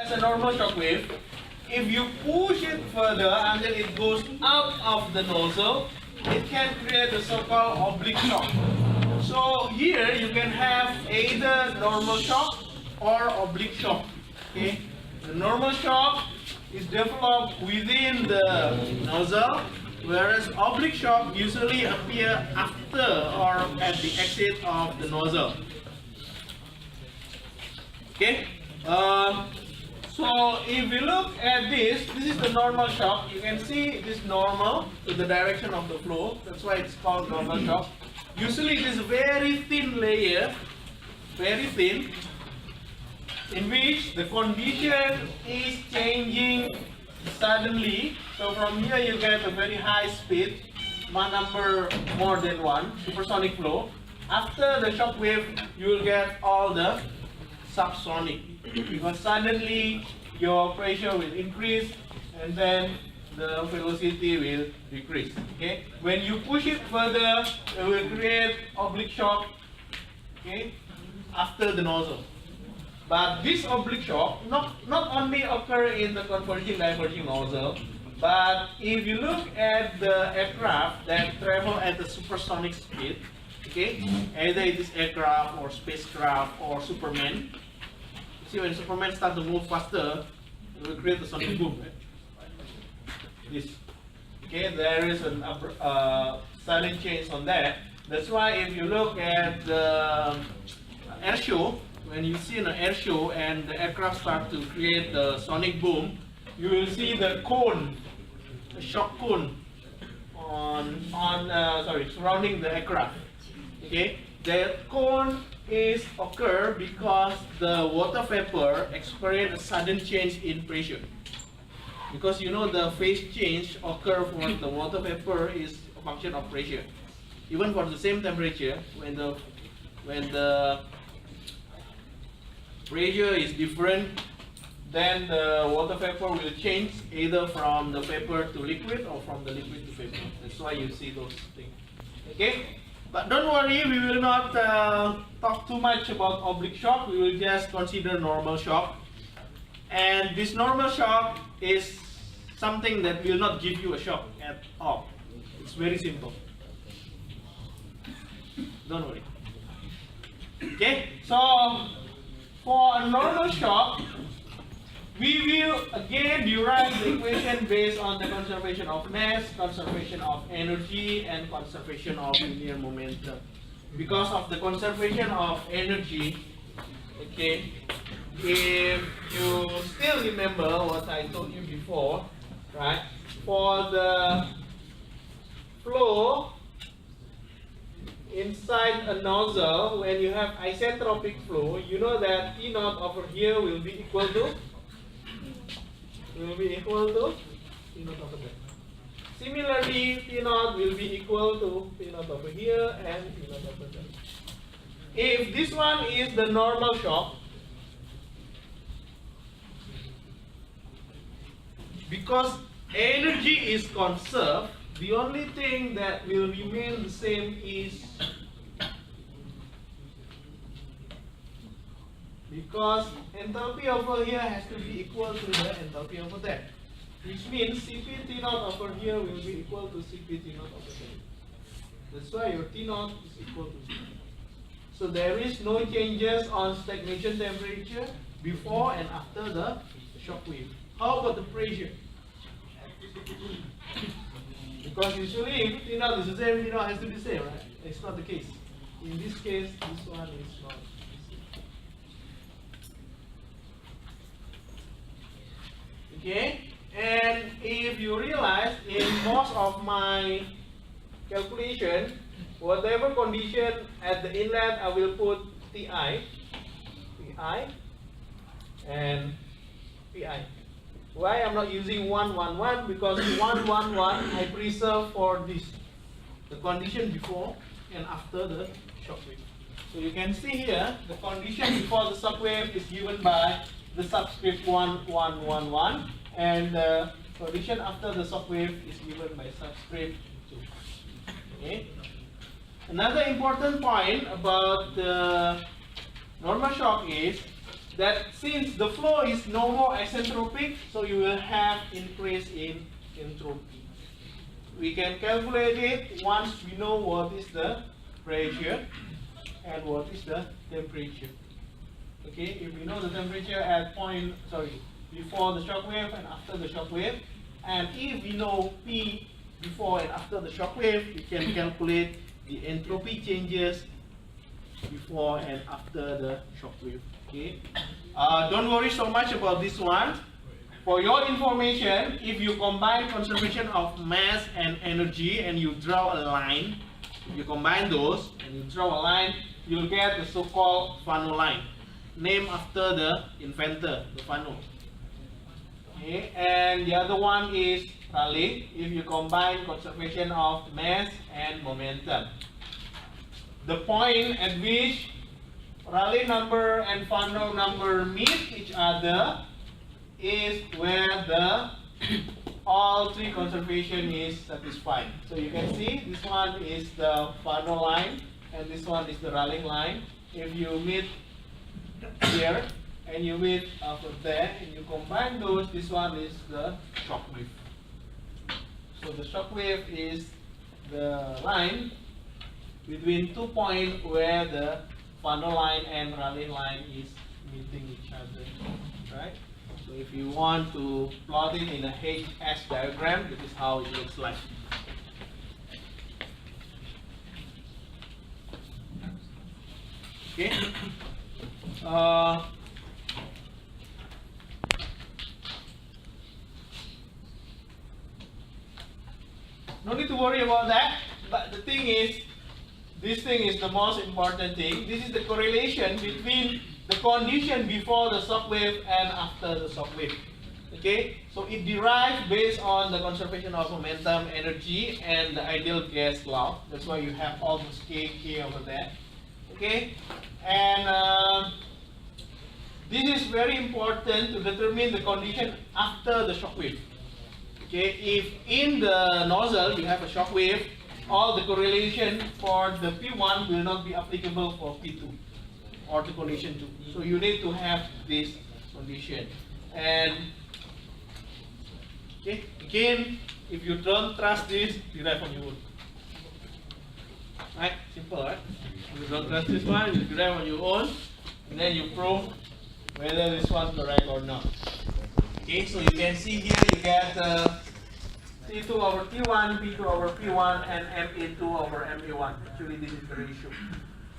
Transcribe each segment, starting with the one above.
As a normal shock wave, if you push it further until it goes out of the nozzle, it can create a so-called oblique shock. So here you can have either normal shock or oblique shock. Okay, the normal shock is developed within the nozzle, whereas oblique shock usually appear after or at the exit of the nozzle. Okay. So if we look at this is the normal shock. You can see it is normal to the direction of the flow. That's why it's called normal shock. Usually it is a very thin layer, very thin, in which the condition is changing suddenly. So from here you get a very high speed, Mach number more than 1, supersonic flow. After the shock wave, you will get all the subsonic, because suddenly your pressure will increase and then the velocity will decrease. Okay, when you push it further, it will create oblique shock. Okay, after the nozzle. But this oblique shock not only occur in the converging diverging nozzle, but if you look at the aircraft that travel at the supersonic speed, okay, either it is aircraft or spacecraft or Superman. See, when Superman starts to move faster, it will create a sonic boom. Right? This. Okay, there is a sudden change on that. That's why if you look at the air show, when you see an air show and the aircraft start to create the sonic boom, you will see the cone, the shock cone surrounding the aircraft. Okay, the cone is occur because the water vapor experience a sudden change in pressure. Because you know the phase change occur for the water vapor is a function of pressure. Even for the same temperature, when the pressure is different, then the water vapor will change either from the vapor to liquid or from the liquid to vapor. That's why you see those things. Okay? But don't worry, we will not talk too much about oblique shock. We will just consider normal shock. And this normal shock is something that will not give you a shock at all. It's very simple. Don't worry. Okay, so for a normal shock, we will again derive the equation based on the conservation of mass, conservation of energy, and conservation of linear momentum. Because of the conservation of energy, okay, if you still remember what I told you before, right? For the flow inside a nozzle, when you have isentropic flow, you know that T naught over here will be equal to T naught over there. Similarly, T naught will be equal to T naught over here and T naught over there. If this one is the normal shock, because energy is conserved, the only thing that will remain the same is, because enthalpy over here has to be equal to the enthalpy over there, which means Cp T naught over here will be equal to Cp T naught over there. That's why your T naught is equal to 0. So there is no changes on stagnation temperature before and after the shock wave. How about the pressure? Because usually if T naught is the same, T naught has to be the same, right? It's not the case. In this case, this one is not. Okay, and if you realize in most of my calculation, whatever condition at the inlet, I will put Ti, and Pi. Why I'm not using 1, 1, 1? Because 1, 1, 1 I preserve for this, the condition before and after the shock wave. So you can see here the condition before the shock wave is given by the subscript 1, 1, 1, 1, and the condition after the shock wave is given by subscript 2. Okay. Another important point about the normal shock is that since the flow is no more isentropic, so you will have increase in entropy. We can calculate it once we know what is the pressure and what is the temperature. Okay, if we know the temperature at before the shock wave and after the shock wave, and if we know P before and after the shock wave, we can calculate the entropy changes before and after the shock wave. Okay, don't worry so much about this one. For your information, if you combine conservation of mass and energy and you draw a line, you combine those and you draw a line, you'll get the so-called Fano line, named after the inventor, the Fano. Okay, and the other one is Rayleigh, if you combine conservation of mass and momentum. The point at which Rayleigh number and Fano number meet each other is where the all three conservation is satisfied. So you can see this one is the Fano line and this one is the Rayleigh line. If you meet here and you meet over there and you combine those, this one is the shock wave. So the shock wave is the line between 2 points where the Fano line and Rayleigh line is meeting each other, right? So if you want to plot it in a HS diagram, this is how it looks like. Okay. No need to worry about that, but the thing is, this thing is the most important thing. This is the correlation between the condition before the shock wave and after the shock wave. Okay, so it derives based on the conservation of momentum, energy, and the ideal gas law. That's why you have all those K over there. Okay, and this is very important to determine the condition after the shock wave. Okay, if in the nozzle you have a shock wave, all the correlation for the P1 will not be applicable for P2 or the condition 2. So you need to have this condition. And okay, again, if you don't trust this, derive on your own. Right? Simple, right? If you don't trust this one, you derive on your own, and then you prove whether this one's correct or not. Okay, so you can see here you get T2 over T1, P2 over P1, and MA2 over MA1. Actually, this is the ratio.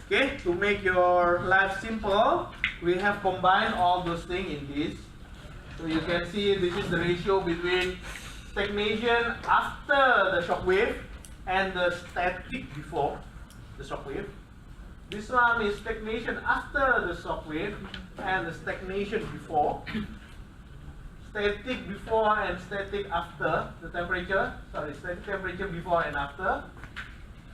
Okay, to make your life simple, we have combined all those things in this. So you can see this is the ratio between stagnation after the shock wave and the static before the shock wave. This one is stagnation after the shock wave and the stagnation before. Static before and static after the temperature. Static temperature before and after.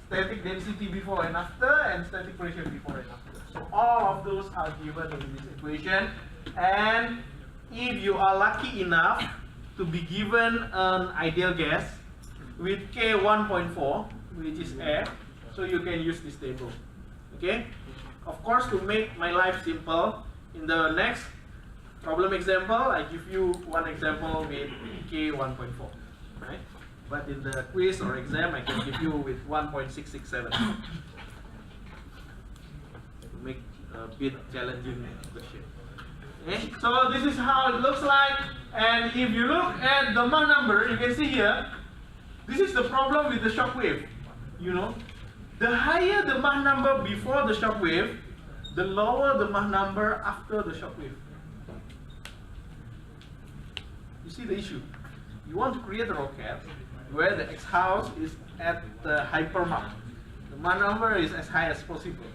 Static density before and after, and static pressure before and after. So all of those are given in this equation. And if you are lucky enough to be given an ideal gas with K 1.4, which is air, so you can use this table. Okay? Of course, to make my life simple, in the next problem example, I give you one example with K 1.4, right? But in the quiz or exam, I can give you with 1.667 to make a bit challenging question. Okay? So this is how it looks like, and if you look at the Mach number, you can see here, this is the problem with the shock wave. You know, the higher the Mach number before the shock wave, the lower the Mach number after the shock wave. You see the issue? You want to create a rocket where the exhaust is at the hyper Mach. The Mach number is as high as possible.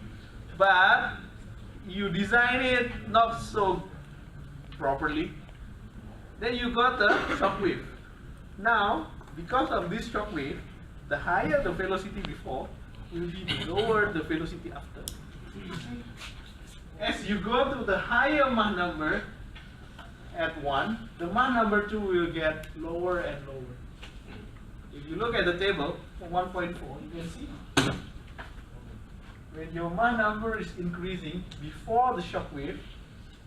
But you design it not so properly. Then you got the shock wave. Now, because of this shock wave, the higher the velocity before will be the lower the velocity after. As you go to the higher Mach number at 1, the Mach number 2 will get lower and lower. If you look at the table for 1.4, you can see when your Mach number is increasing before the shock wave,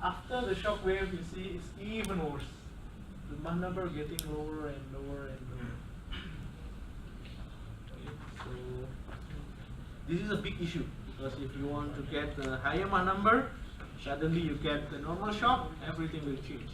After the shock wave, you see it's even worse. The Mach number getting lower and lower and lower. Okay, so this is a big issue, because if you want to get the higher Mach number, suddenly you get the normal shock, everything will change.